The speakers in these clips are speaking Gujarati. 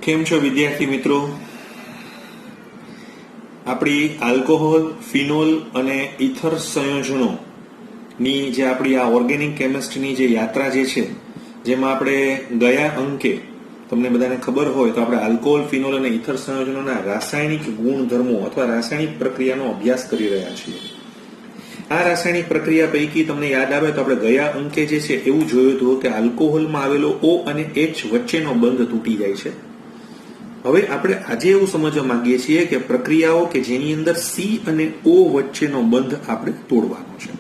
કેમ છો વિદ્યાર્થી મિત્રો? આપણી આલ્કોહોલ, ફિનોલ અને ઇથર સંયોજનોની જે આપણી આ ઓર્ગેનિક કેમિસ્ટ્રીની જે યાત્રા જે છે, જેમાં આપણે ગયા અંકે તમને બધાને ખબર હોય તો આપણે આલ્કોહોલ, ફિનોલ અને ઇથર સંયોજનોના રાસાયણિક ગુણધર્મો અથવા રાસાયણિક પ્રક્રિયાનો અભ્યાસ કરી રહ્યા છીએ. આ રાસાયણિક પ્રક્રિયા પૈકી તમને યાદ આવે તો આપણે ગયા અંકે જે છે એવું જોયું હતું કે આલ્કોહોલમાં આવેલો O અને H વચ્ચેનો બંધ તૂટી જાય છે. હવે આપણે આજે એવું સમજવા માંગીએ છીએ કે પ્રક્રિયાઓ કે જેની અંદર C અને O વચ્ચેનો બંધ આપણે તોડવાનો છે.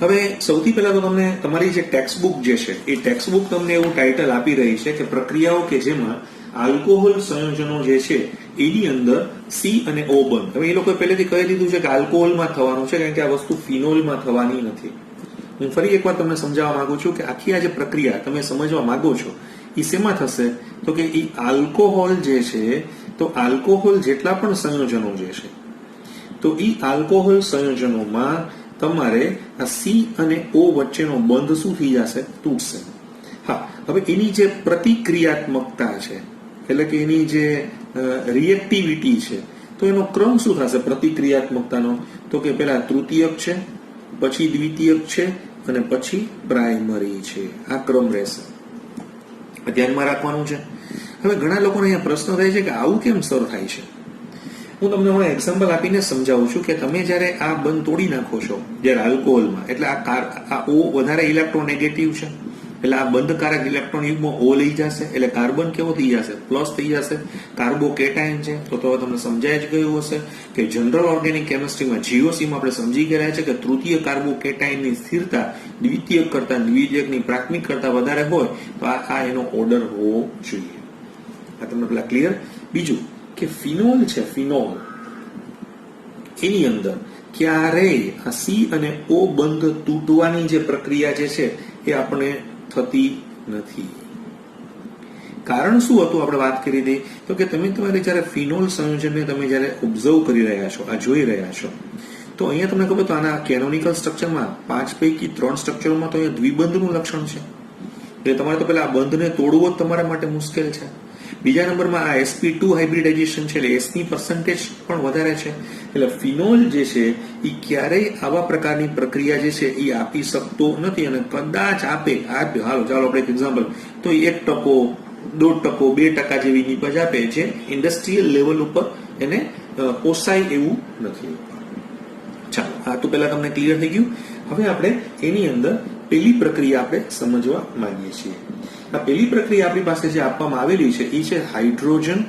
હવે સૌથી પહેલા તો તમને તમારી જે ટેક્સ્ટબુક જે છે એ ટેક્સ્ટબુક તમને એવું ટાઇટલ આપી રહી છે કે પ્રક્રિયાઓ કે જેમાં આલ્કોહોલ સંયોજનો જે છે એની અંદર C અને O બંધ. હવે એ લોકોએ પહેલેથી કહી દીધું છે કે આલ્કોહોલમાં થવાનું છે, કારણ કે આ વસ્તુ ફિનોલમાં થવાની નથી. હું ફરી એકવાર તમને સમજાવવા માંગુ છું કે આખી આ જે પ્રક્રિયા તમે સમજવા માંગો છો એ શેમાં થશે તો કે એ આલ્કોહોલ જે છે તો આલ્કોહોલ જેટલા પણ સંયોજનો જે છે તો એ આલ્કોહોલ સંયોજનોમાં તમારે આ C અને O વચ્ચેનો બંધ શું થઈ જશે? તૂટશે. હા, હવે એની જે પ્રતિક્રિયાત્મકતા છે એટલે કે એની જે રિએક્ટિવિટી છે તો એનો ક્રમ શું થશે પ્રતિક્રિયાત્મકતાનો? તો કે પેલા તૃતીયક છે, પછી દ્વિતીયક છે અને પછી પ્રાઇમરી છે. આ ક્રમ રહેશે, ધ્યાનમાં રાખવાનું છે. હવે ઘણા લોકોને અહીંયા પ્રશ્ન થાય છે કે આવું કેમ સર થાય છે? હું તમને હવે એક્ઝામ્પલ આપીને સમજાવું છું કે તમે જ્યારે આ બંધ તોડી નાખો છો જ્યારે આલ્કોહોલમાં, એટલે આ O વધારે ઇલેક્ટ્રોનેગેટિવ છે એટલે આ બંધકારક ઇલેક્ટ્રોન યુગ્મ O લઈ જશે એટલે કાર્બન કેવો થઈ જશે? પ્લસ થઈ જશે. કાર્બોકેટાયન છે તો તમને સમજાય જ ગયું હશે કે જનરલ ઓર્ગેનિક કેમિસ્ટ્રીમાં જીઓસીમાં આપણે સમજી ગયા છે કે તૃતીય કાર્બોકેટાયનની સ્થિરતા દ્વિતીયક કરતા દ્વિતીયકની પ્રાથમિક કરતા વધારે હોય તો આ એનો ઓર્ડર હોવો જોઈએ. આ તમને પેલા ક્લિયર? બીજું કે ફિનોલ છે, ફિનોલ એની અંદર ક્યારેય આ C અને O બંધ તૂટવાની જે પ્રક્રિયા જે છે એ આપણે થતી નથી. કારણ શું હતું આપણે વાત કરી હતી તો કે તમે તમારે જયારે ફિનોલ સંયોજનને તમે જયારે ઓબ્ઝર્વ કરી રહ્યા છો, આ જોઈ રહ્યા છો તો અહીંયા તમને ખબર તો આના કેનોનિકલ સ્ટ્રક્ચરમાં 5 પૈકી 3 સ્ટ્રક્ચરોમાં તો અહીંયા દ્વિબંધનું લક્ષણ છે એટલે તમારે તો પેલા આ બંધને તોડવો જ તમારા માટે મુશ્કેલ છે. બીજા નંબરમાં આ sp2 હાઇબ્રિડાઇઝેશન છે એટલે S ની પર્સન્ટેજ પણ વધારે છે એટલે ફિનોલ જે છે એ ક્યારેય આવા પ્રકારની પ્રક્રિયા જે છે એ આપી શકતો નથી અને કદાચ આપે હાલો ચાલો આપણે એક એક્ઝામ્પલ તો 1%, 1.5%, 2% જેવી નીપજ આપે જે ઇન્ડસ્ટ્રીયલ લેવલ ઉપર એને પોસાય એવું નથી. ચાલો આ તો પહેલા તમને ક્લિયર થઈ ગયું. હવે આપણે એની અંદર પેલી પ્રક્રિયા આપણે સમજવા માંગીએ છીએ. આ પેલી પ્રક્રિયા આપણી પાસે જે આપવામાં આવેલી છે એ છે હાઇડ્રોજન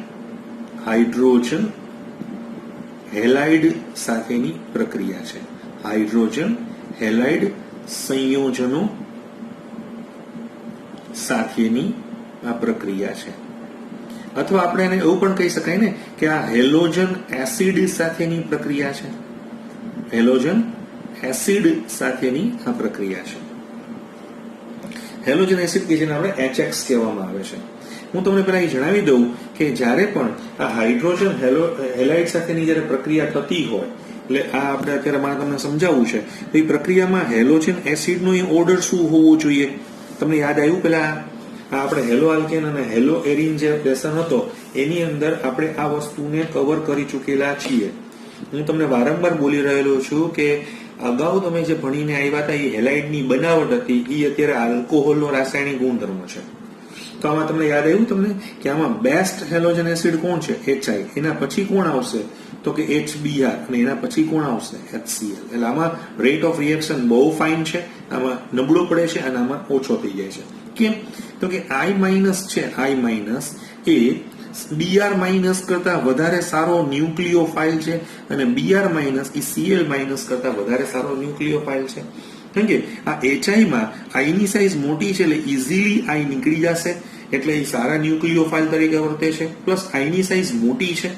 હેલાઇડ સાથેની પ્રક્રિયા છે. હાઇડ્રોજન હેલાઇડ સંયોજનો સાથેની આ પ્રક્રિયા છે. અથવા આપણે એને એવું પણ કહી શકાય ને કે આ હેલોજન એસિડ સાથેની પ્રક્રિયા છે. હેલોજન એસિડ સાથેની આ પ્રક્રિયા છે. હેલોજન એસિડ કે જેને આપણે HX કહેવામાં આવે છે. હું તમને પહેલા એ જણાવી દઉં કે જ્યારે પણ આ હાઇડ્રોજન હેલાઇડ સાથેની જ્યારે પ્રક્રિયા થતી હોય એટલે આ આપણે અત્યારે મારે તમને સમજાવવું છે તો એ પ્રક્રિયામાં હેલોજન એસિડનો ઓર્ડર શું હોવો જોઈએ? તમને યાદ આવ્યું પેલા આપણે હેલો આલ્કેન અને હેલો એરિન જે લેસન હતો એની અંદર આપણે આ વસ્તુને કવર કરી ચૂકેલા છીએ. હું તમને વારંવાર બોલી રહેલો છું કે અગાઉ તમે જે ભણીને આવ્યા હતા એ હેલાઇડની બનાવટ હતી, એ અત્યારે આલ્કોહોલનો રાસાયણિક ગુણધર્મ છે. તો આમાં તમને યાદ આવ્યું તમને કે આમાં બેસ્ટ હેલોજન એસિડ કોણ છે? HI. એના પછી કોણ આવશે તો કે HBr અને એના પછી કોણ આવશે? HCl. એટલે આમાં રેટ ઓફ રિએક્શન બહુ ફાઇન છે, આમાં નબળો પડે છે અને આમાં ઓછો થઈ જાય છે. કેમ તો કે I- છે, I- એ Br- કરતા વધારે સારો ન્યુક્લિયોફાઇલ છે અને Br- એ Cl- કરતા વધારે સારો ન્યુક્લિયોફાઇલ છે. કેમ કે આ HI માં I ની સાઈઝ મોટી છે એટલે ઇઝીલી I નીકળી જશે એટલે એ સારા ન્યુક્લિયોફાઇલ તરીકે વર્તે છે. પ્લસ I ની સાઈઝ મોટી છે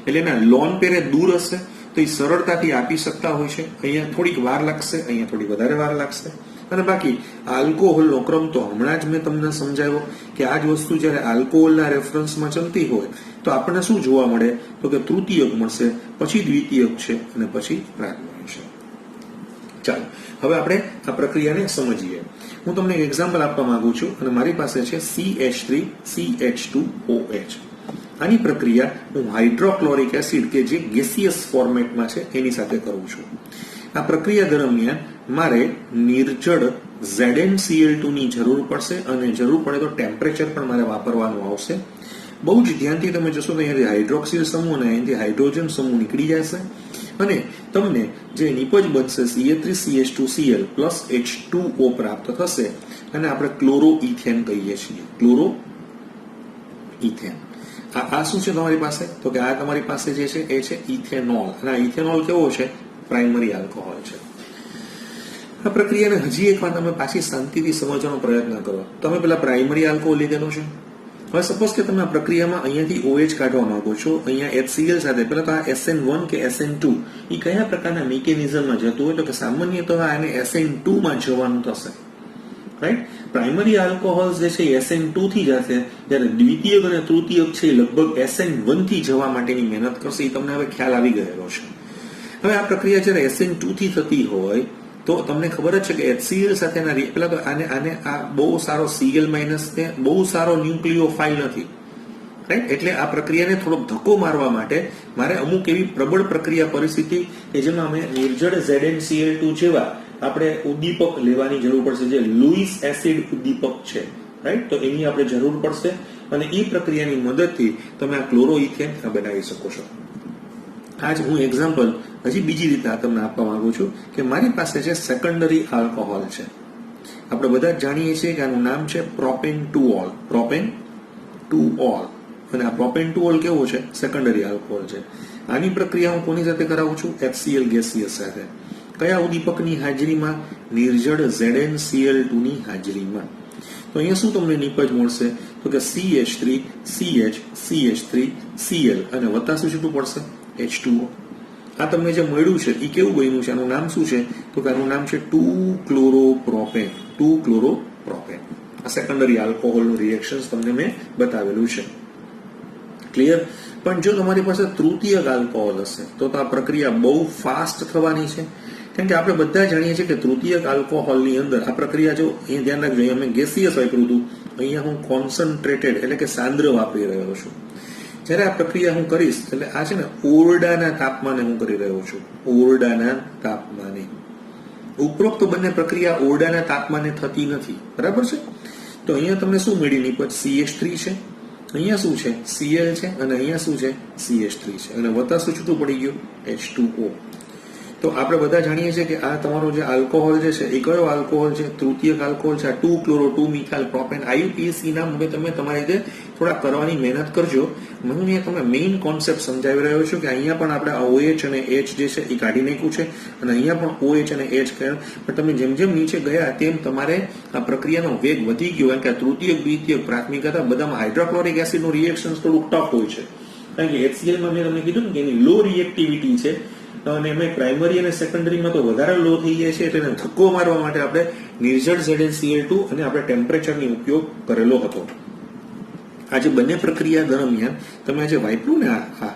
એટલે એના લોન પેરે દૂર હશે તો એ સરળતાથી આપી શકતા હોય છે. અહીંયા થોડીક વાર લાગશે, અહીંયા થોડી વધારે વાર લાગશે. અને બાકી આલ્કોહોલનો ક્રમ તો હમણાં જ મેં તમને સમજાવ્યો કે આ જ વસ્તુ જ્યારે આલ્કોહોલના રેફરન્સમાં ચાલતી હોય તો આપણને શું જોવા મળે તો કે તૃતીયક મળશે, પછી દ્વિતીયક છે અને પછી પ્રાથમિક છે. ચાલો હવે આપણે આ પ્રક્રિયાને સમજીએ. હું તમને એક એક્ઝામ્પલ આપવા માંગુ છું અને મારી પાસે છે CH3CH2OH. આની પ્રક્રિયા હું હાઇડ્રોક્લોરિક એસિડ કે જે ગેસિયસ ફોર્મેટમાં છે એની સાથે કરું છું. આ પ્રક્રિયા દરમિયાન મારે નિર્જળ ZnCl2 ની જરૂર પડશે અને જરૂર પડે તો ટેમ્પરેચર પણ મારે વાપરવાનું આવશે. બહુ જ ધ્યાનથી તમે જોશો તો અહીંયાથી હાઇડ્રોક્સિલ સમૂહ અને અહીંયાથી હાઇડ્રોજન સમૂહ નીકળી જશે અને તમને જે નિપજ બનશે CH3CH2Cl પ્લસ H2O પ્રાપ્ત થશે અને આપણે ક્લોરો ઇથેન કહીએ છીએ. Chloro ethane. આ શું છે તમારી પાસે? તો કે આ તમારી પાસે જે છે એ છે ઇથેનોલ. અને આ ઇથેનોલ કેવો છે? પ્રાઇમરી આલ્કોહોલ છે. આ પ્રક્રિયાને હજી એક વાર તમે પાછી શાંતિથી સમજવાનો પ્રયત્ન કરો. તમે પેલા પ્રાઇમરી આલ્કોહોલ લીધેલો છે. હવે સપોઝ કે તમે આ પ્રક્રિયામાં અહીંયાથી OH કાઢવા માંગો છો, અહીંયા HCl સાથે પહેલા તો આ SN1 કે SN2 એ કયા પ્રકારના મિકેનિઝમમાં જતું હોય? તો કે સામાન્યતઃ આને SN2 માં જવાનું થશે. રાઈટ? પ્રાઇમરી આલ્કોહોલ જે છે SN2 થી જશે, જ્યારે દ્વિતીયક અને તૃતીયક છે લગભગ SN1 થી જવા માટેની મહેનત કરશે. એ તમને હવે ખ્યાલ આવી ગયેલો છે. હવે આ પ્રક્રિયા જ્યારે SN2 થી થતી હોય તો તમને ખબર જ છે કે HCl સાથેના પેલા તો આને આ બહુ સારો Cl- ને બહુ સારો ન્યુક્લિયોફાઇલ નથી. રાઈટ? એટલે આ પ્રક્રિયાને થોડોક ધક્કો મારવા માટે મારે અમુક એવી પ્રબળ પ્રક્રિયા પરિસ્થિતિ કે જેમાં અમે નિર્જળ ZnCl2 જેવા આપણે ઉદ્દીપક લેવાની જરૂર પડશે, જે લુઈસ એસિડ ઉદ્દીપક છે. રાઈટ? તો એની આપણે જરૂર પડશે અને એ પ્રક્રિયાની મદદથી તમે આ ક્લોરોઇથેન બનાવી શકો છો. આજ હું એક્ઝામ્પલ હજી બીજી રીતે તમને આપવા માંગુ છું કે મારી પાસે છે સેકન્ડરી આલ્કોહોલ છે. આપણે બધા જ જાણીએ છીએ કે આનું નામ છે પ્રોપેન-2-ઓલ. પ્રોપેન-2-ઓલ. અને આ પ્રોપેન-2-ઓલ કેવો છે? સેકન્ડરી આલ્કોહોલ છે. આની પ્રક્રિયા હું કોની સાથે કરાવું છું? HCl ગેસિયસ સાથે. કયા ઉદ્દીપકની હાજરીમાં? નિર્જળ ZnCl2 ની હાજરીમાં. તો અહીંયા શું તમને નિપજ મળશે? તો કે CH3 CH CH3 Cl અને વત્તા શું છૂટું પડશે? H2O. આ તમને જે મળ્યું છે એ કેવું બન્યું છે? આનું નામ શું છે? તો કે આનું નામ છે 2-ક્લોરોપ્રોપેન. 2-ક્લોરોપ્રોપેન. આ સેકન્ડરી આલ્કોહોલનું રિએક્શન તમને મેં બતાવેલું છે. ક્લિયર? પણ જો તમારી પાસે તૃતીયક આલ્કોહોલ હશે તો આ પ્રક્રિયા બહુ ફાસ્ટ થવાની છે. કેમ કે આપણે બધા જાણીએ છીએ કે તૃતીયક આલ્કોહોલની અંદર આ પ્રક્રિયા જો અહીંયા ધ્યાન રાખજો, અમે ગેસિયસ વાપર્યું હતું, અહીંયા હું કોન્સન્ટ્રેટેડ એટલે કે સાંદ્ર વાપરી રહ્યો છું. જ્યારે આ પ્રક્રિયા હું કરીશ એટલે આ છે ને ઓરડાના તાપમાને હું કરી રહ્યો છું. ઓરડાના તાપમાને. ઉપરોક્ત બંને પ્રક્રિયા ઓરડાના તાપમાને થતી નથી. બરાબર છે? તો અહીંયા તમને શું મળી નિપજ? CH3 છે, અહીંયા શું છે? Cl છે અને અહીંયા શું છે? CH3 છે અને વત્તા શું છૂટું પડી ગયું? H2O. તો આપણે બધા જાણીએ છીએ કે આ તમારો જે આલ્કોહોલ જે છે એ કયો આલ્કોહોલ છે? તૃતીયક આલ્કોહોલ છે. 2-ક્લોરો-2-મિથાઇલ પ્રોપેન. IUPAC ના હવે તમે તમારી રીતે થોડા કરવાની મહેનત કરજો. હું અહીંયા તમને મેઇન કોન્સેપ્ટ સમજાવી રહ્યો છું કે અહીંયા પણ આપણે OH અને H જે છે એ કાઢી નાખ્યું છે અને અહીંયા પણ OH અને H પણ તમે જેમ જેમ નીચે ગયા તેમ તમારે આ પ્રક્રિયાનો વેગ વધી ગયો. કારણ કે તૃતીયક દ્વિતીયક પ્રાથમિક હતા બધામાં હાઇડ્રોક્લોરિક એસિડનું રિએક્શન થોડું ટફ હોય છે. કારણ કે HCl માં મેં તમને કીધું ને કે એની લો રિએક્ટિવિટી છે અને એમાં પ્રાઇમરી અને સેકન્ડરીમાં તો વધારે લો થઈ જાય છે. એટલે એને ધક્કો મારવા માટે આપણે નિર્જળ ZnCl2 અને આપણે ટેમ્પરેચરની ઉપયોગ કરેલો હતો. આજે બંને પ્રક્રિયા દરમિયાન તમે આજે વાપર્યું ને આ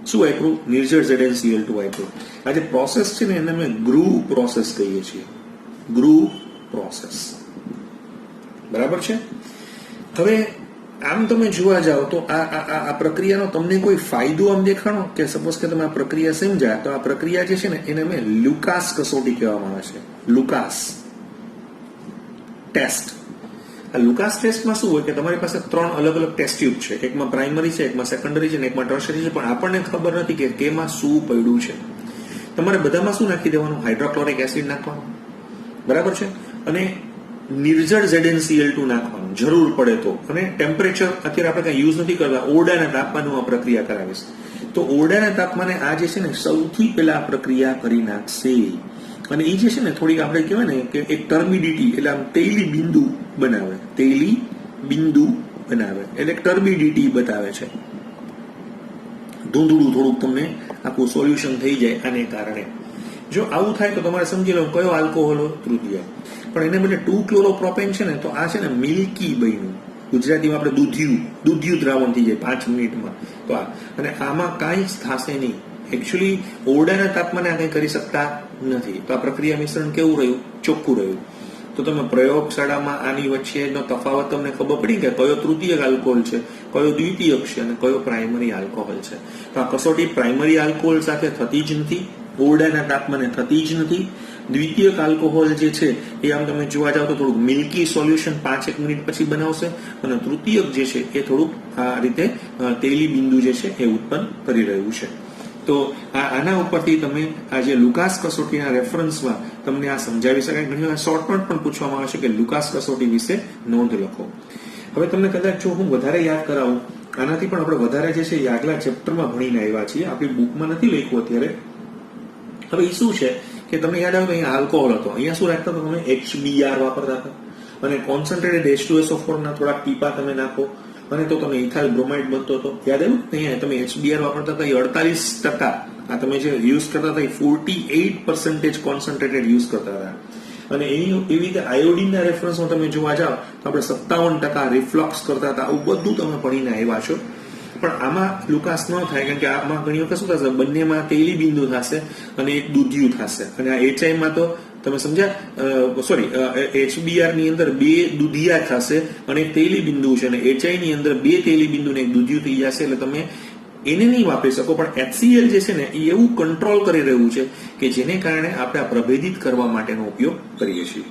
શું વાપર્યું? નિર્જળ ZnCl2 વાપર્યું. આ જે પ્રોસેસ છે ને એને અમે ગ્રુવ પ્રોસેસ કહીએ છીએ. Groove process. બરાબર છે? હવે આમ તમે જોવા જાઓ તો આ પ્રક્રિયાનો તમને કોઈ ફાયદો આમ દેખાણો? કે સપોઝ કે તમે આ પ્રક્રિયા સમજ્યા તો આ પ્રક્રિયા જે છે ને એને અમે લુકાસ કસોટી કહેવામાં આવે છે. Lucas test. આ લુકાસ ટેસ્ટમાં શું હોય કે તમારી પાસે 3 અલગ અલગ ટેસ્ટ ટ્યુબ છે. એકમાં પ્રાઇમરી છે, એકમાં સેકન્ડરી છે અને એકમાં ટર્શરી છે. પણ આપણને ખબર નથી કે કેમાં શું પડ્યું છે. તમારે બધામાં શું નાખી દેવાનું? હાઇડ્રોક્લોરિક એસિડ નાખવાનું. બરાબર છે? અને નિર્જળ ZnCl2 નાખવાનું જરૂર પડે તો. અને ટેમ્પરેચર અત્યારે આપણે કઈ યુઝ નથી કરતા, ઓરડાના તાપમાને આ પ્રક્રિયા કરાવીશ. તો ઓરડાના તાપમાને આ જે છે ને સૌથી પહેલા આ પ્રક્રિયા કરી નાખશે અને એ જે છે ને થોડીક આપણે કહેવાય ને કે એક ટર્બિડિટી એટલે આમ તેલી બિંદુ બનાવે. તેલી બિંદુ બનાવે એટલે ટર્બિડિટી બતાવે છે. ધૂંધળું થોડુંક તમને આખું સોલ્યુશન થઈ જાય આને કારણે. જો આવું થાય તો તમારે સમજી લો કયો આલ્કોહોલ? તૃતીય. પણ એને બદલે 2-ક્લોરોપ્રોપેન છે ને તો આ છે ને મિલ્કી બન્યું. ગુજરાતીમાં આપણે દૂધિયું દ્રાવણ થઈ જાય 5 મિનિટમાં. તો આ અને આમાં કાંઈ જ થશે નહીં. એકચ્યુઅલી ઓરડાના તાપમાને આ કંઈ કરી શકતા નથી. તો આ પ્રક્રિયા મિશ્રણ કેવું રહ્યું? ચોખ્ખું રહ્યું. તો તમે પ્રયોગશાળામાં આની વચ્ચેનો તફાવત તમને ખબર પડી કે કયો તૃતીયક આલ્કોહોલ છે, કયો દ્વિતીયક છે અને કયો પ્રાઇમરી આલ્કોહોલ છે. તો આ કસોટી પ્રાઇમરી આલ્કોહોલ સાથે થતી જ નથી, ઓરડાના તાપમાને થતી જ નથી. દ્વિતીયક આલ્કોહોલ જે છે એ આમ તમે જોવા જાવ તો થોડુંક મિલ્કી સોલ્યુશન 5-1 મિનિટ પછી બનાવશે અને તૃતીયક જે છે એ થોડુંક આ રીતે તેલી બિંદુ જે છે એ ઉત્પન્ન કરી રહ્યું છે. તો આના ઉપરથી તમે આ જે લુકાસ કસોટીના રેફરન્સમાં તમને આ સમજાવી શકાય. ઘણી વાર શોર્ટનોટ પણ પૂછવામાં આવે છે કે લુકાસ કસોટી વિશે નોંધ લખો. હવે તમને કદાચ જો હું વધારે યાદ કરાવું, આનાથી પણ આપણે વધારે જે છે એ આગલા ચેપ્ટરમાં ભણીને આવ્યા છીએ, આપણી બુકમાં નથી લખ્યું અત્યારે. હવે એ શું છે કે તમને યાદ આવે તો અહીંયા આલ્કોહોલ હતો, અહીંયા શું રાખતા હતા તમે? HBr વાપરતા હતા અને કોન્સન્ટ્રેટેડ H2SO4 ના થોડાક ટીપા તમે નાખો અને તો તમે ઇથાઇલ બ્રોમાઇડ બનતો હતો. યાદ આવ્યું? અહીંયા તમે HBr વાપરતા હતા, એ 48%. આ તમે જે યુઝ કરતા હતા એ 48% કોન્સન્ટ્રેટેડ યુઝ કરતા હતા. અને એવી રીતે આયોડિનના રેફરન્સમાં તમે જોવા જાઓ તો આપણે 57% રિફ્લક્સ કરતા હતા. આવું બધું તમે ભણીને આવ્યા છો. પણ આમાં લુકાસ ન થાય, કારણ કે આમાં ઘણી વખત શું થશે, બંનેમાં તેલી બિંદુ થશે અને એક દૂધિયું થશે. અને આ HIમાં તો તમે સમજ્યા, સોરી, HBr ની અંદર 2 દૂધિયા થશે અને એક તેલી બિંદુ છે, અને HI ની અંદર 2 તેલી બિંદુ ને એક દૂધિયું થઈ જશે. એટલે તમે એને નહીં વાપરી શકો. પણ HCl જે છે ને એ એવું કંટ્રોલ કરી રહ્યું છે કે જેને કારણે આપણે આ પ્રભેદિત કરવા માટેનો ઉપયોગ કરીએ છીએ.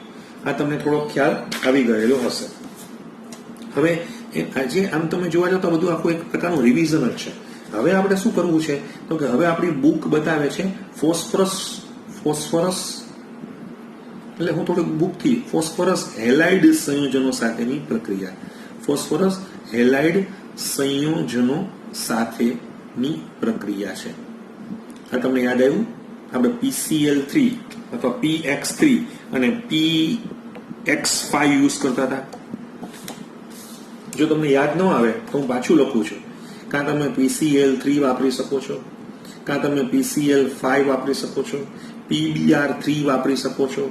આ તમને થોડો ખ્યાલ આવી ગયેલો હશે. હવે આજે આમ તમે જોવા જાવ તો બધું આખું એક પ્રકારનું રિવિઝન જ છે. હવે આપણે શું કરવું છે તો કે હવે આપણી બુક બતાવે છે ફોસ્ફરસ એટલે હું થોડીક બુકથી ફોસ્ફરસ હેલાઇડ સંયોજનો સાથેની પ્રક્રિયા, ફોસ્ફરસ હેલાઇડ સંયોજનો સાથેની પ્રક્રિયા છે. આ તમને યાદ આવ્યું? આપણે PCl3 અથવા PX3 અને PX5 યુઝ કરતા હતા. જો તમને યાદ ન આવે તો હું પાછું લખું છું. કાં તમે PCl3 વાપરી શકો છો, કાં તમે PCl5 વાપરી શકો છો, PBr3 વાપરી શકો છો,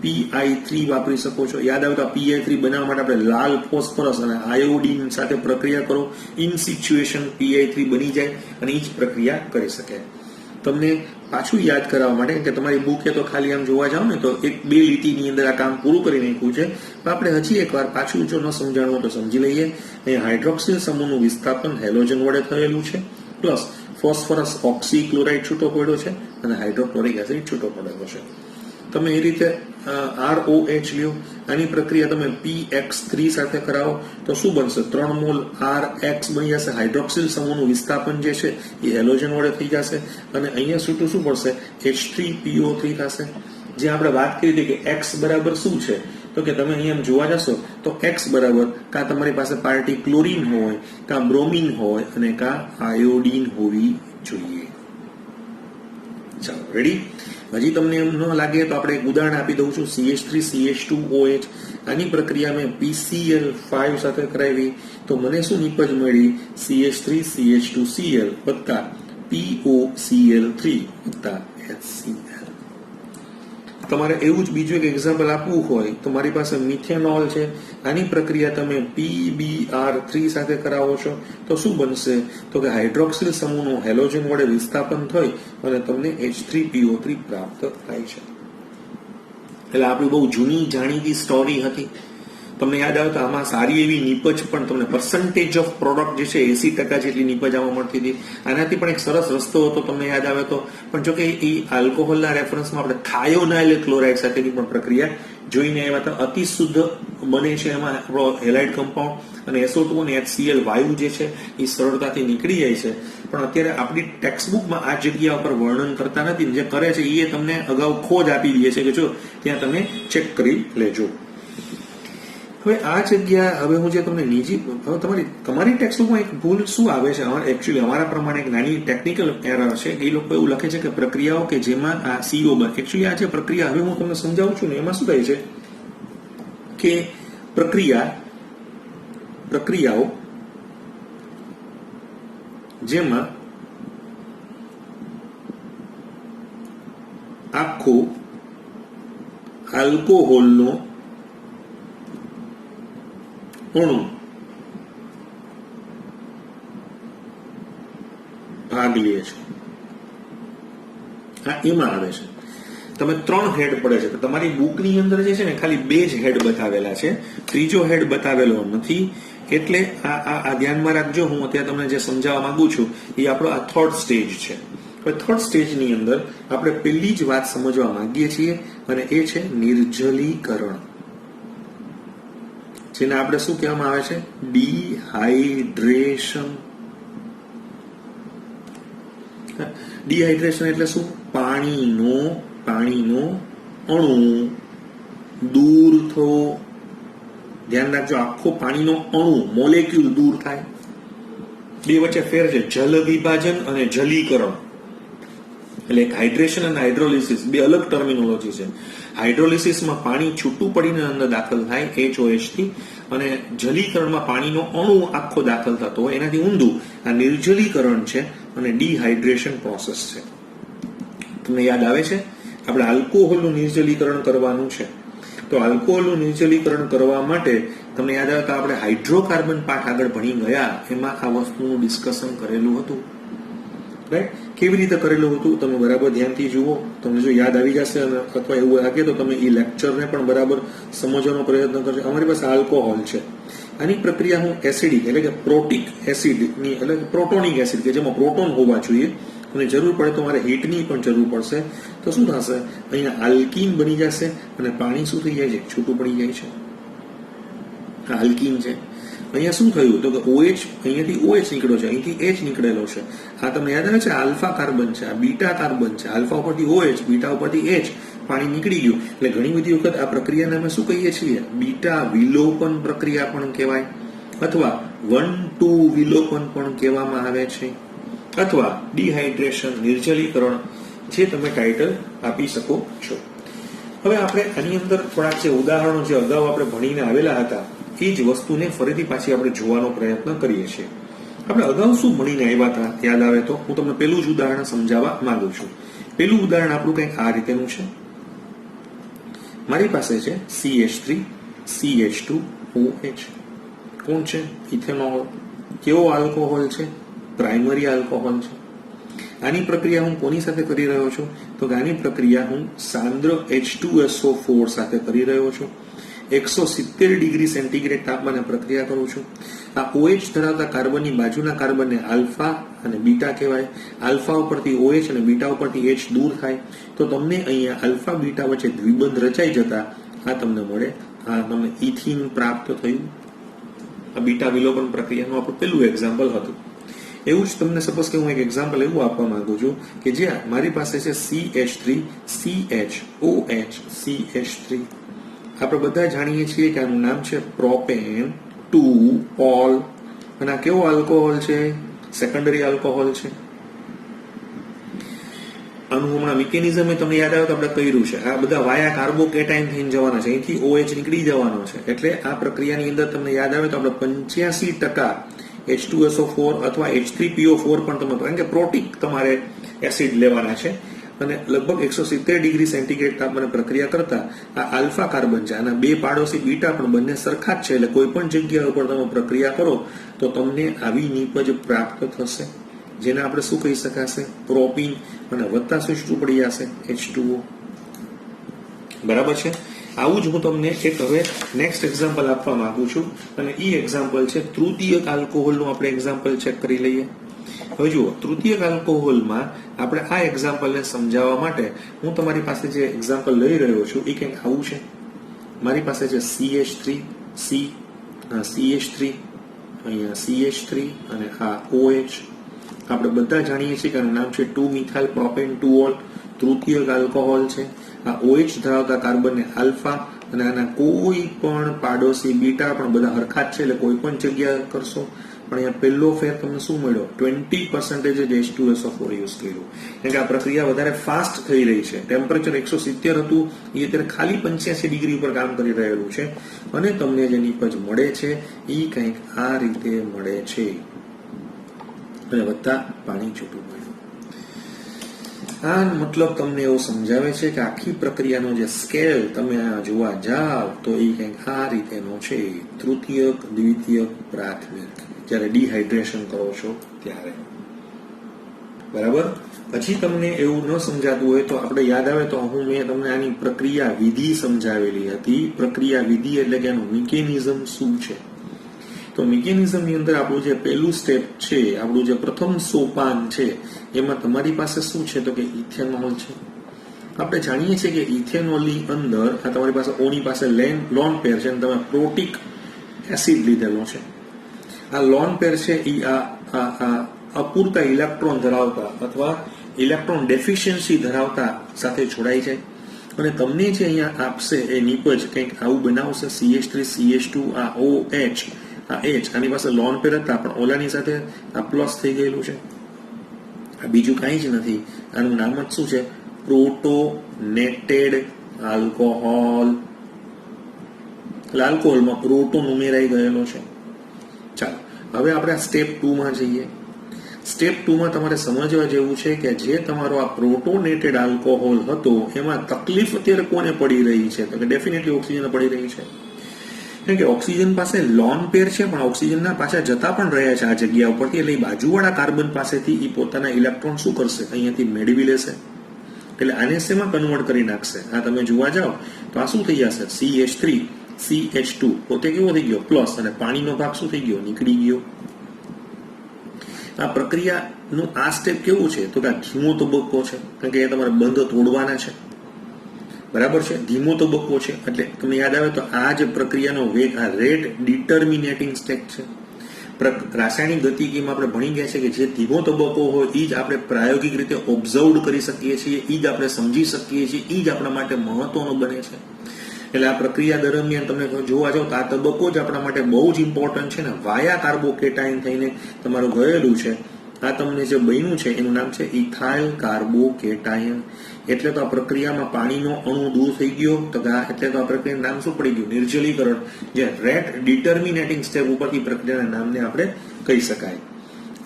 PI3 વાપરી શકો છો. યાદ આવે તો PI3 બનાવવા માટે આપણે લાલ ફોસ્ફરસ અને આયોડિન સાથે પ્રક્રિયા કરો, ઇન સિચ્યુએશન PI3 બની જાય અને એ જ પ્રક્રિયા કરી શકે. તમને પાછું યાદ કરાવવા માટે કે તમારી બુકે તો ખાલી આમ જોવા જાવ ને તો 1-2 લીટીની અંદર આ કામ પૂરું કરી નાખ્યું છે. તો આપણે હજી એકવાર પાછું જો ન સમજાણું તો સમજી લઈએ. અહીંયા હાઇડ્રોક્સિલ સમૂહનું વિસ્થાપન હેલોજન વડે થયેલું છે, પ્લસ ફોસ્ફરસ ઓક્સીક્લોરાઇડ છૂટો પડ્યો છે અને હાઇડ્રોક્લોરિક એસિડ છૂટો પડેલો છે. તમે એ રીતે ROH લ્યો. આની પ્રક્રિયા તમે PX3 સાથે કરાવો તો શું બનશે? 3 મોલ RX બની જશે. હાઇડ્રોક્સિલ સમૂહનું વિસ્થાપન જે છે એ હેલોજન વડે થઈ જશે અને અહીંયા છૂટું શું પડશે? H3PO3 થશે. જે આપણે વાત કરી હતી કે X બરાબર શું છે, તો કે તમે અહીંયા જોવા જશો તો X બરાબર કાં તમારી પાસે પાર્ટી ક્લોરીન હોય, કાં બ્રોમિન હોય અને કાં આયોડિન હોવી જોઈએ. ચાલો, રેડી? હજી તમને એમ ન લાગે તો આપણે એક ઉદાહરણ આપી દઉં છું. CH3CH2OH. આની પ્રક્રિયા મેં PCl5 સાથે કરાવી તો મને શું નિપજ મળી? CH3CH2Cl વત્તા POCl3 વત્તા HCl. તમારે એવું જ બીજું એક એક્ઝામ્પલ આપવું હોય તો મારી પાસે મિથેનોલ છે. આની પ્રક્રિયા તમે PBr3 સાથે કરાવો છો તો શું બનશે? તો કે હાઇડ્રોક્સિલ સમૂહનું હેલોજન વડે વિસ્થાપન થઈ અને તમને H3PO3 પ્રાપ્ત થાય છે. એટલે આપણી બહુ જૂની જાણીતી સ્ટોરી હતી. તમને યાદ આવે તો આમાં સારી એવી નીપજ પણ તમને પર્સન્ટેજ ઓફ પ્રોડક્ટ જે છે 80% જેટલી નીપજ આમાં મળતી હતી. આનાથી પણ એક સરસ રસ્તો હતો તમને યાદ આવે તો. પણ જો કે એ આલ્કોહોલના રેફરન્સમાં આપણે થાયોનાઇલ ક્લોરાઇડ સાથેની પણ પ્રક્રિયા જોઈને આવ્યા હતા. અતિ શુદ્ધ બને છે એમાં આપણો હેલાઇડ કમ્પાઉન્ડ અને SO2 અને HCl વાયુ જે છે એ સરળતાથી નીકળી જાય છે. પણ અત્યારે આપણી ટેક્સ્ટબુકમાં આ જગ્યા ઉપર વર્ણન કરતા નથી. જે કરે છે એ તમને અગાઉ ખોજ આપી દે છે કે જો ત્યાં તમે ચેક કરી લેજો. હવે આ જગ્યા હવે હું જે તમને હવે તમારી ટેક્સ્ટબુકમાં એક ભૂલ શું આવે છે? એકચ્યુઅલી અમારા પ્રમાણે એક નાની ટેકનિકલ એરર છે. એ લોકો એવું લખે છે કે પ્રક્રિયાઓ કે જેમાં આ CO બને. એકચ્યુઅલી આ જે પ્રક્રિયા હવે હું તમને સમજાવું છું ને એમાં શું થાય છે કે પ્રક્રિયાઓ જેમાં આખો આલ્કોહોલનો અણુ ભાગ લે છે. આ એમાં આવે છે. તમે 3 હેડ પડે છે. તો તમારી બુકની અંદર જે છે ને ખાલી 2 જ હેડ બતાવેલા છે, ત્રીજો હેડ બતાવેલો નથી. એટલે આ ધ્યાનમાં રાખજો. હું અત્યારે તમને જે સમજાવવા માંગુ છું એ આપણો આ 3rd સ્ટેજ છે. હવે 3rd સ્ટેજની અંદર આપણે પહેલી જ વાત સમજવા માંગીએ છીએ અને એ છે નિર્જલીકરણ, જેને આપણે શું કહેવામાં આવે છે? ડિહાઇડ્રેશન. ડિહાઇડ્રેશન એટલે શું? પાણીનો અણુ દૂર થવો. ધ્યાન રાખજો, આખો પાણીનો અણુ મોલેક્યુલ દૂર થાય. બે વચ્ચે ફેર છે, જલ વિભાજન અને જલીકરણ. એટલે હાઇડ્રેશન અને હાઇડ્રોલિસિસ બે અલગ ટર્મિનોલોજી છે. હાઇડ્રોલિસિસમાં પાણી છૂટું પડીને અંદર દાખલ થાય HOH થી, અને જલીકરણમાં પાણીનો અણુ આખો દાખલ થતો હોય, એનાથી ઊંધું આ નિર્જલીકરણ છે અને ડિહાઇડ્રેશન પ્રોસેસ છે. તમને યાદ આવે છે આપણે આલ્કોહોલનું નિર્જલીકરણ કરવાનું છે. તો આલ્કોહોલનું નિર્જલીકરણ કરવા માટે તમને યાદ આવે તો આપણે હાઇડ્રોકાર્બન પાઠ આગળ ભણી ગયા, એમાં આ વસ્તુનું ડિસ્કશન કરેલું હતું. રાઈટ? કેવી રીતે કરેલું હતું તમે બરાબર ધ્યાનથી જુઓ. તમને જો યાદ આવી જશે અથવા એવું લાગે તો તમે એ લેક્ચરને પણ બરાબર સમજવાનો પ્રયત્ન કરજો. અમારી પાસે આલ્કોહોલ છે, આની પ્રક્રિયા હું એસિડિક એટલે કે પ્રોટિક એસિડની એટલે પ્રોટોનિક એસિડ કે જેમાં પ્રોટોન હોવા જોઈએ અને જરૂર પડે તો મારે હીટની પણ જરૂર પડશે. તો શું થશે? અહીંયા આલ્કીન બની જશે અને પાણી શું થઈ જાય છે? છૂટું પડી જાય છે. આલ્કીન છે. અહીંયા શું થયું? તો કે OH અહીંયાથી OH નીકળ્યો છે, અહીંથી H નીકળેલો છે. આ તમને યાદ આવે છે? આલ્ફા કાર્બન છે, આ બીટા કાર્બન છે. આલ્ફા ઉપરથી OH, બીટા ઉપરથી H, પાણી નીકળી ગયું. એટલે ઘણી બધી વખત આ પ્રક્રિયાને અમે શું કહીએ છીએ? બીટા વિલોપન પ્રક્રિયા પણ કહેવાય, અથવા 1,2 વિલોપન પણ કહેવામાં આવે છે, અથવા ડિહાઇડ્રેશન નિર્જલીકરણ, જે તમે ટાઇટલ આપી શકો છો. હવે આપણે આની અંદર થોડાક જે ઉદાહરણો જે અગાઉ આપણે ભણીને આવેલા હતા એ જ વસ્તુને ફરીથી પાછી આપણે જોવાનો પ્રયત્ન કરીએ છીએ. આપણે અગાઉ શું ભણીને આવ્યા હતા યાદ આવે તો હું તમને પેલું જ ઉદાહરણ સમજાવવા માંગુ છું. પેલું ઉદાહરણ આપણું કંઈક આ રીતેનું છે. મારી પાસે છે CH3 CH2 OH. કોણ છે? ઇથેનોલ. કેવો આલ્કોહોલ છે? પ્રાઇમરી આલ્કોહોલ છે. આની પ્રક્રિયા હું કોની સાથે કરી રહ્યો છું? તો કે આની પ્રક્રિયા હું સાંદ્ર H2SO4 સાથે કરી રહ્યો છું. 170 ડિગ્રી સેન્ટીગ્રેડ તાપમાને પ્રક્રિયા કરું છું. આ OH ધરાવતા કાર્બનની બાજુના કાર્બનને આલ્ફા અને બીટા કહેવાય. આલ્ફા ઉપરથી OH અને બીટા ઉપરથી H દૂર થાય તો તમને અહીંયા આલ્ફા બીટા વચ્ચે દ્વિબંધ રચાઈ જતા આ તમને મળે. આ તમને ઇથિન પ્રાપ્ત થયું. આ બીટા વિલોપન પ્રક્રિયાનું આપણું પેલું એક્ઝામ્પલ હતું. એવું જ તમને સપોઝ કે હું એક એક્ઝામ્પલ એવું આપવા માંગુ છું કે જ્યાં મારી પાસે છે CH3 CHOH CH3. આપણે બધા જાણીએ છીએ કે આનું નામ છે પ્રોપેન 2 ઓલ. અને આ કેવો આલ્કોહોલ છે? સેકન્ડરી આલ્કોહોલ છે. આનું હમણાં મિકેનિઝમ તમને યાદ આવે તો આપણે કર્યું છે. આ બધા વાયા કાર્બોકેટાઇન થઈને જવાના છે, અહીંથી OH નીકળી જવાનો છે. એટલે આ પ્રક્રિયાની અંદર તમને યાદ આવે તો આપણે 85% H2SO4 અથવા H3PO4 પણ તમે, કારણ કે પ્રોટિક તમારે એસિડ લેવાના છે અને લગભગ 170 ડિગ્રી સેન્ટીગ્રેડ તાપમાને પ્રક્રિયા કરતા આ આલ્ફા કાર્બન છે, આના બે પાડોશી બીટા પણ બંને સરખા જ છે. એટલે કોઈ પણ જગ્યા ઉપર તમે પ્રક્રિયા કરો તો તમને આવી નીપજ પ્રાપ્ત થશે, જેને આપણે શું કહી શકાશે? પ્રોપીન. અને વત્તા શું પડી જશે? H2O. બરાબર છે. આવું જ હું તમને એક હવે નેક્સ્ટ એક્ઝામ્પલ આપવા માંગુ છું અને એ એક્ઝામ્પલ છે તૃતીયક આલ્કોહોલનું. આપણે એક્ઝામ્પલ ચેક કરી લઈએ. હવે જુઓ, તૃતીયક આલ્કોહોલમાં આપણે આ એક્ઝામ્પલને સમજાવવા માટે હું તમારી પાસે જે એક્ઝામ્પલ લઈ રહ્યો છું એ કંઈક આવું છે. મારી પાસે છે CH3 CH3 અહીંયા CH3 અને આ OH. આપણે બધા જાણીએ છીએ કે આનું નામ છે 2-મિથાઇલ પ્રોપેન 2 ઓલ. તૃતીયક આલ્કોહોલ છે. આ OH ધરાવતા કાર્બનને આલ્ફા અને આના કોઈ પણ પાડોશી બીટા પણ બધા હરખા જ છે, એટલે કોઈ પણ જગ્યા કરશો. પણ અહીંયા પહેલો ફેર તમને શું મળ્યો? 20% H2SO4 યુઝ કર્યું. કારણ કે આ પ્રક્રિયા વધારે ફાસ્ટ થઈ રહી છે. ટેમ્પરેચર 170 હતું, એ અત્યારે ખાલી 85 ડિગ્રી ઉપર કામ કરી રહેલું છે. અને તમને જે નીપજ મળે છે એ કંઈક આ રીતે મળે છે અને વત્તા પાણી છૂટું મળ્યું. આ મતલબ તમને એવું સમજાવે છે કે આખી પ્રક્રિયાનો જે સ્કેલ તમે જોવા જાવ તો એ કંઈક આ રીતેનો છે. તૃતીયક, દ્વિતીયક, પ્રાથમિક. જ્યારે ડિહાઇડ્રેશન કરો છો ત્યારે. બરાબર. પછી તમને એવું ન સમજાતું હોય તો આપણે યાદ આવે તો મેં તમને આની પ્રક્રિયા વિધિ સમજાવેલી હતી. પ્રક્રિયા વિધિ એટલે કે આનું મિકેનિઝમ શું છે. તો મિકેનિઝમની અંદર આપણું જે પહેલું સ્ટેપ છે, આપણું જે પ્રથમ સોપાન છે, એમાં તમારી પાસે શું છે તો કે ઇથેનોલ છે. આપણે જાણીએ છીએ કે ઇથેનોલની અંદર આ તમારી પાસે ઓની પાસે લોન પેર છે અને તમે પ્રોટિક એસિડ લીધેલો છે. આ લોન પેર છે એ આ અપૂરતા ઇલેક્ટ્રોન ધરાવતા અથવા ઇલેક્ટ્રોન ડેફિશિયન્સી ધરાવતા સાથે જોડાઈ જાય અને તમને જે અહીંયા આપશે એ નિપજ કંઈક આવું બનાવશે. CH3 CH2 આ OH આ H આની પાસે લોન પેર હતા પણ ઓલાની સાથે આ પ્લસ થઈ ગયેલું છે. આ બીજું કાંઈ જ નથી, આનું નામ જ શું છે? પ્રોટોનેટેડ આલ્કોહોલ. એટલે આલ્કોહોલમાં પ્રોટોન ઉમેરાઈ ગયેલો છે. ચાલો હવે આપણે સ્ટેપ 2 માં જઈએ. સ્ટેપ 2 માં તમારે સમજવા જેવું છે કે જે તમારો આ પ્રોટોનેટેડ આલ્કોહોલ હતો એમાં તકલીફ અત્યારે કોને પડી રહી છે તો કે ડેફિનેટલી ઓક્સિજન પડી રહી છે. કેમ કે ઓક્સિજન પાસે લોન પેર છે પણ ઓક્સિજનના પાછા જતા પણ રહ્યા છે આ જગ્યા ઉપરથી. એટલે બાજુવાળા કાર્બન પાસેથી એ પોતાના ઇલેક્ટ્રોન શું કરશે? અહીંયાથી મેળવી લેશે. એટલે આને શેમાં કન્વર્ટ કરી નાખશે? આ તમે જોવા જાઓ તો આ શું થઈ જશે? CH3 CH2 પોતે કેવો થઈ ગયો? પ્લસ, અને પાણીનો ભાગ શું થઈ ગયો? નીકળી ગયો. આ પ્રક્રિયાનું આ સ્ટેપ કેવું છે તો કે આ ધીમો તબક્કો છે, કારણ કે એ તમારે બંધ તોડવાના છે. બરાબર છે, ધીમો તબક્કો છે. એટલે તમને યાદ આવે તો આ જ પ્રક્રિયાનો વેગ આ રેટ ડિટર્મિનેટિંગ સ્ટેપ છે. રાસાયણિક ગતિકીમાં આપણે ભણી ગયા છે કે જે ધીમો તબક્કો હોય એ જ આપણે પ્રાયોગિક રીતે ઓબ્ઝર્વ કરી શકીએ છીએ, એ જ આપણે સમજી શકીએ છીએ, એ જ આપણા માટે મહત્વનો બને છે. એટલે આ પ્રક્રિયા દરમિયાન તમે જોવા જાવ તો આ તબક્કો જ આપણા માટે બહુ જ ઇમ્પોર્ટન્ટ છે ને. વાયા કાર્બોકેટાઇન થઈને તમારું ગયેલું છે. આ તમને જે બન્યું છે એનું નામ છે ઇથાઇલ કાર્બોકેટાઇન. એટલે તો આ પ્રક્રિયામાં પાણીનો અણુ દૂર થઈ ગયો. તો એટલે તો આ પ્રક્રિયાનું નામ શું પડી ગયું? નિર્જલીકરણ. જે રેટ ડિટર્મિનેટિંગ સ્ટેપ ઉપરથી પ્રક્રિયાના નામને આપણે કહી શકાય.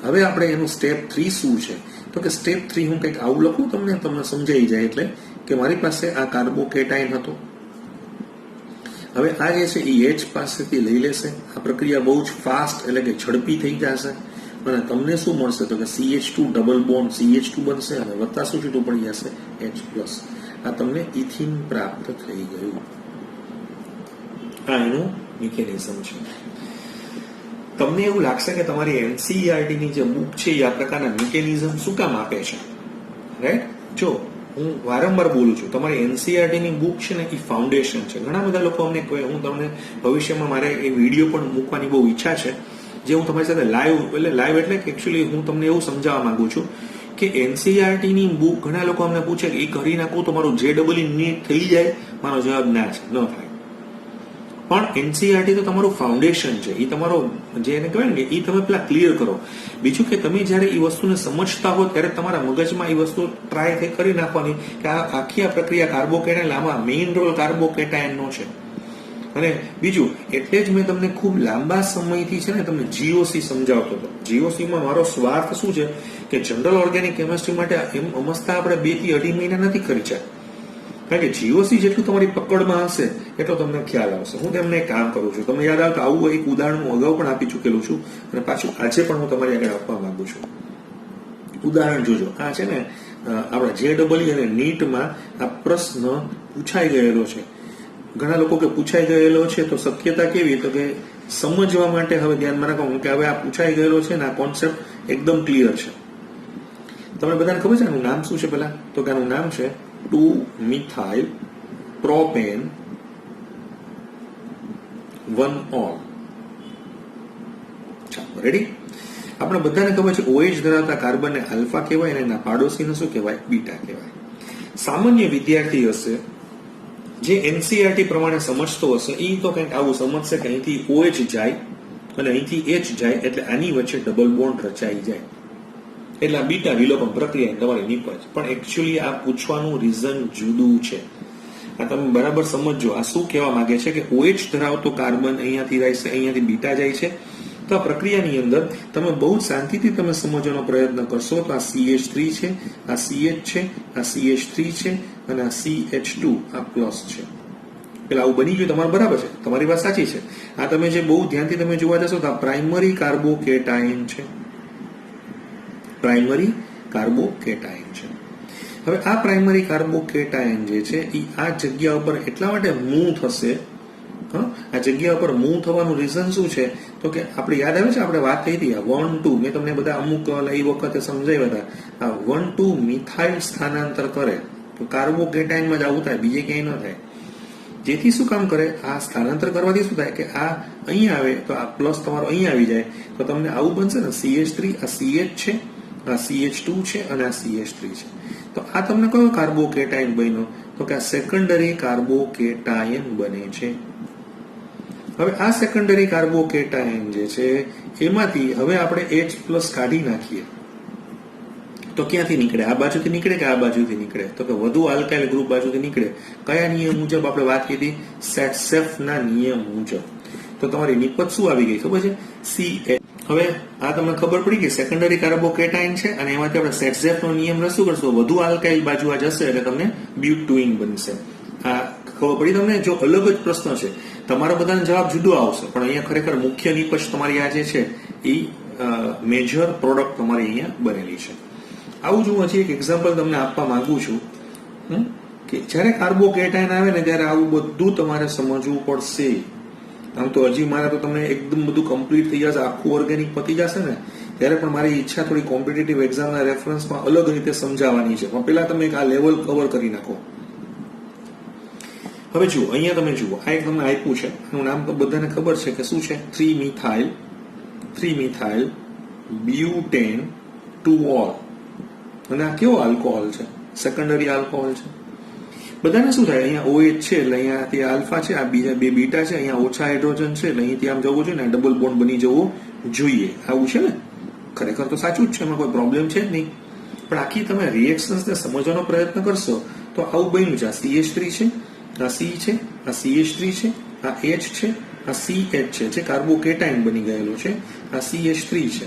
હવે આપણે એનું સ્ટેપ 3 શું છે તો કે સ્ટેપ 3 હું કંઈક આવું લખું તમને સમજાઈ જાય. એટલે કે મારી પાસે આ કાર્બોકેટાઇન હતો. હવે આ જે છે એ H પાસેથી લઈ લેશે. આ પ્રક્રિયા બહુ જ ફાસ્ટ એટલે કે ઝડપી થઈ જશે અને તમને શું મળશે તો કે CH2 ડબલ બોન્ડ CH2 બનશે અને વત્તા શું છૂટું પડી જશે? H+. આ તમને ઇથિન પ્રાપ્ત થઈ ગયું. આ એનું મિકેનિઝમ છે. તમને એવું લાગશે કે તમારી NCERT ની જે બુક છે એ આ પ્રકારના મિકેનિઝમ શું કામ આપે છે? રાઈટ. જો હું વારંવાર બોલું છું, તમારી NCERT ની બુક છે ને એ ફાઉન્ડેશન છે. ઘણા બધા લોકો અમને કહે, હું તમને ભવિષ્યમાં મારે એ વિડીયો પણ મૂકવાની બહુ ઈચ્છા છે જે હું તમારી સાથે લાઈવ એટલે કે એકચ્યુઅલી હું તમને એવું સમજાવવા માંગુ છું કે NCERT ની બુક ઘણા લોકો અમને પૂછે કે એ કરી નાખું તો મારું JEE નીટ થઈ જાય? મારો જવાબ ના છે, ન થાય. પણ NCERT તો તમારું ફાઉન્ડેશન છે. એ તમારો જે એને કહેવાય ને એ તમે પેલા ક્લિયર કરો. બીજું કે તમે જયારે એ વસ્તુને સમજતા હો ત્યારે તમારા મગજમાં એ વસ્તુ ટ્રાય કરી નાખવાની કે આ આખી આ પ્રક્રિયા કાર્બોકેટાઇન, આમાં મેઇન રોલ કાર્બોકેટાઇનનો છે. અને બીજું એટલે જ મેં તમને ખૂબ લાંબા સમયથી છે ને તમને GOC સમજાવતો હતો. GOC માં મારો સ્વાર્થ શું છે કે જનરલ ઓર્ગેનિક કેમિસ્ટ્રી માટે એમ અમસ્તા આપણે 2 થી 2.5 મહિના નથી કરી છે. કારણ કે GOC જેટલું તમારી પકડમાં હશે એટલો તમને ખ્યાલ આવશે. હું તમને એક કામ કરું છું, તમને યાદ આવે તો આવું એક ઉદાહરણ હું અગાઉ પણ આપી ચૂકેલું છું અને પાછું આજે પણ હું તમારી આગળ આપવા માંગુ છું. ઉદાહરણ જોજો. આ છે ને આપણા JEE અને નીટમાં આ પ્રશ્ન પૂછાઈ ગયેલો છે. ઘણા લોકો કે પૂછાઈ ગયેલો છે તો શક્યતા કેવી તો કે સમજવા માટે હવે ધ્યાનમાં રાખો કે હવે આ પૂછાઈ ગયેલો છે ને આ કોન્સેપ્ટ એકદમ ક્લિયર છે. તમને બધાને ખબર છે આનું નામ શું છે પેલા? તો કે આનું નામ છે 2-મિથાઇલ પ્રોપેન 1-ol. ચાલો રેડી. આપણે બધાને ખબર છે OH ધરાવતા કાર્બનને આલ્ફા કહેવાય અને એના પાડોશીને શું કહેવાય? બીટા કહેવાય. સામાન્ય વિદ્યાર્થી હશે જે NCERT પ્રમાણે સમજતો હશે એ તો કંઈક આવું સમજશે કે અહીંથી OH જાય અને અહીંથી H જાય એટલે આની વચ્ચે ડબલ બોન્ડ રચાઈ જાય એટલે આ બીટા વિલોપન પ્રક્રિયા તમારી નીપજ. પણ એકચ્યુઅલી આ પૂછવાનું રીઝન જુદું છે. આ તમે બરાબર સમજજો. આ શું કહેવા માંગે છે કે OH ધરાવતો કાર્બન અહીંયાથી જાય છે, અહીંયાથી બીટા જાય છે. તો આ પ્રક્રિયાની અંદર તમે બહુ શાંતિથી તમે સમજવાનો પ્રયત્ન કરશો તો આ CH3 છે, આ CH છે, આ CH3 છે અને આ CH2 આ પ્લસ છે. એટલે આવું બની ગયું તમારું. બરાબર છે, તમારી વાત સાચી છે. આ તમે જે બહુ ધ્યાનથી તમે જોવા જશો તો આ પ્રાઇમરી કાર્બોકેટાઇન છે. પ્રાઇમરી કાર્બોકેટાયન છે. હવે આ પ્રાઇમરી કાર્બોકેટાયન જે છે એ આ જગ્યા ઉપર એટલા માટે મૂવ થશે. આ જગ્યા ઉપર મૂવ થવાનું રીઝન શું છે? તો કે આપણે યાદ આવે છે, આપણે વાત થઈ હતી 1,2 મેં તમને બધા અમુક એ વખતે સમજાવ્યા હતા. આ 1,2 મિથાઇલ સ્થાનાંતર કરે તો કાર્બોકેટાયનમાં જ આવું થાય, બીજે ક્યાંય ન થાય. જેથી શું કામ કરે? આ સ્થાનાંતર કરવાથી શું થાય કે આ અહીંયા આવે તો આ પ્લસ તમારો અહીંયા આવી જાય તો તમને આવું બનશે ને CH3, આ CH છે, આ CH2 છે અને આ CH3 છે. તો આ તમને કયો કાર્બોકેટાયન બન્યો? તો કે આ સેકન્ડરી કાર્બોકેટાયન બને છે. હવે આ સેકન્ડરી કાર્બોકેટાયન જે છે એમાંથી હવે આપણે H+ કાઢી નાખીએ તો ક્યાંથી નીકળે? આ બાજુથી નીકળે કે આ બાજુથી નીકળે? તો કે વધુ આલ્કાઇલ ગ્રુપ બાજુથી નીકળે. કયા નિયમ મુજબ આપણે વાત કરી? સેટ્સેફના નિયમ મુજબ. તો તમારી નિપજ શું આવી ગઈ ખબર છે? CH. હવે આ તમને ખબર પડી કે સેકન્ડરી કાર્બોકેટાયન છે અને એમાંથી આપણે સેટ્સેફનો નિયમ રજૂ કરશું. વધુ આલ્કાઇલ બાજુ આ જશે એટલે તમને બ્યુટુઇન બનશે. આ ખબર પડી તમને? જો અલગ જ પ્રશ્ન છે તમારા બધાનો જવાબ જુદો આવશે, પણ અહીંયા ખરેખર મુખ્ય નિપજ તમારી આ જે છે એ મેજર પ્રોડક્ટ તમારી અહીંયા બનેલી છે. આવું જ હું હજી એક એક્ઝામ્પલ તમને આપવા માંગુ છું કે જ્યારે કાર્બોકેટાયન આવે ને ત્યારે આવું બધું તમારે સમજવું પડશે. આમ તો હજી મારે તો તમને એકદમ બધું કમ્પ્લીટ થઈ જશે, આખું ઓર્ગેનિક પતી જશે ને ત્યારે પણ મારી ઈચ્છા થોડી કોમ્પિટિટિવ એક્ઝામના રેફરન્સમાં અલગ રીતે સમજાવવાની છે. પણ પેલા તમે આ લેવલ કવર કરી નાખો. હવે જુઓ, અહીંયા તમે જુઓ, આ એક તમને આપ્યું છે, એનું નામ તો બધાને ખબર છે કે શું છે? 3-મિથાઇલ બ્યુટેન 2-ol. અને આ કેવો આલ્કોહોલ છે? સેકન્ડરી આલ્કોહોલ છે. બધાને શું થાય? અહીંયા OH છે એટલે અહીંયાથી આલ્ફા છે, આ બીજા બે બીટા છે, અહીંયા ઓછા હાઇડ્રોજન છે એટલે અહીંથી આમ જવું જોઈએ ને, ડબલ બોન્ડ બની જવું જોઈએ. આવું છે ને? ખરેખર તો સાચું જ છે, એમાં કોઈ પ્રોબ્લેમ છે જ નહીં. પણ આખી તમે રિએક્શન્સને સમજવાનો પ્રયત્ન કરશો તો આવું બન્યું છે. આ CH3 છે, આ C છે, આ CH3 છે, આ H છે, આ CH છે જે કાર્બોકેટાયન બની ગયેલો છે, આ CH3 છે,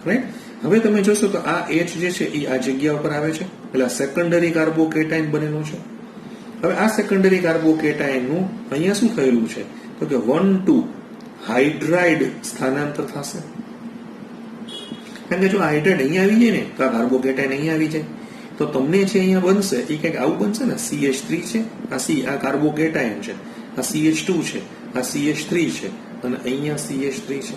રાઈટ? હવે તમે જોશો તો આ H જે છે એ આ જગ્યા ઉપર આવે છે એટલે આ સેકન્ડરી કાર્બોકેટાયન બનેલો છે. હવે આ સેકન્ડરી કાર્બોકેટાયનનું અહીંયા શું થયેલું છે? તો કે 1,2 હાઇડ્રાઇડ સ્થાનાંતર થશે. કારણ કે જો હાઇડ્રાઇડ અહીંયા આવી જાય ને તો આ કાર્બોકેટાયન અહીંયા આવી જાય તો તમને છે અહીંયા બનશે એ કંઈક આવું બનશે ને. CH3 છે, આ C આ કાર્બોકેટાયન છે, આ CH2 છે, આ CH3 છે અને અહીંયા CH3 છે.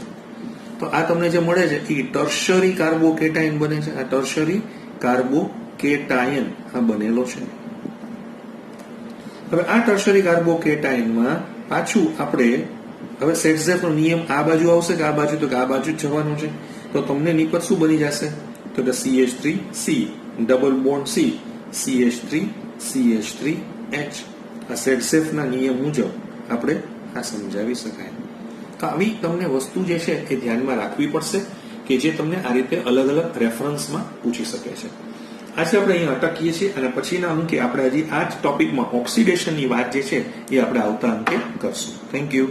તો આ તમને જે મળે છે એ ટર્શરી કાર્બોકેટાયન બને છે. આ ટર્શરી કાર્બોકેટાયન આ બનેલો છે. હવે આ ટર્શરી કાર્બોકેટાયનમાં પાછું આપણે હવે સેટ્સેફનો નિયમ આ બાજુ આવશે કે આ બાજુ? તો કે આ બાજુ જ જવાનું છે. તો તમને નિપજ શું બની જશે? તો કે CH3C double bond C CH3CH3H. આ સેટ્સેફના નિયમ મુજબ આપણે આ સમજાવી શકાય. તો આવી તમને વસ્તુ જે છે એ ધ્યાનમાં રાખવી પડશે કે જે તમને આ રીતે અલગ અલગ રેફરન્સમાં પૂછી શકે છે. આજે આપણે અહીં અટકીએ છીએ અને પછીના અંકે આપણે હજી આ જ ટોપિકમાં ઓક્સિડેશનની વાત જે છે એ આપણે આવતા અંકે કરશું. Thank you.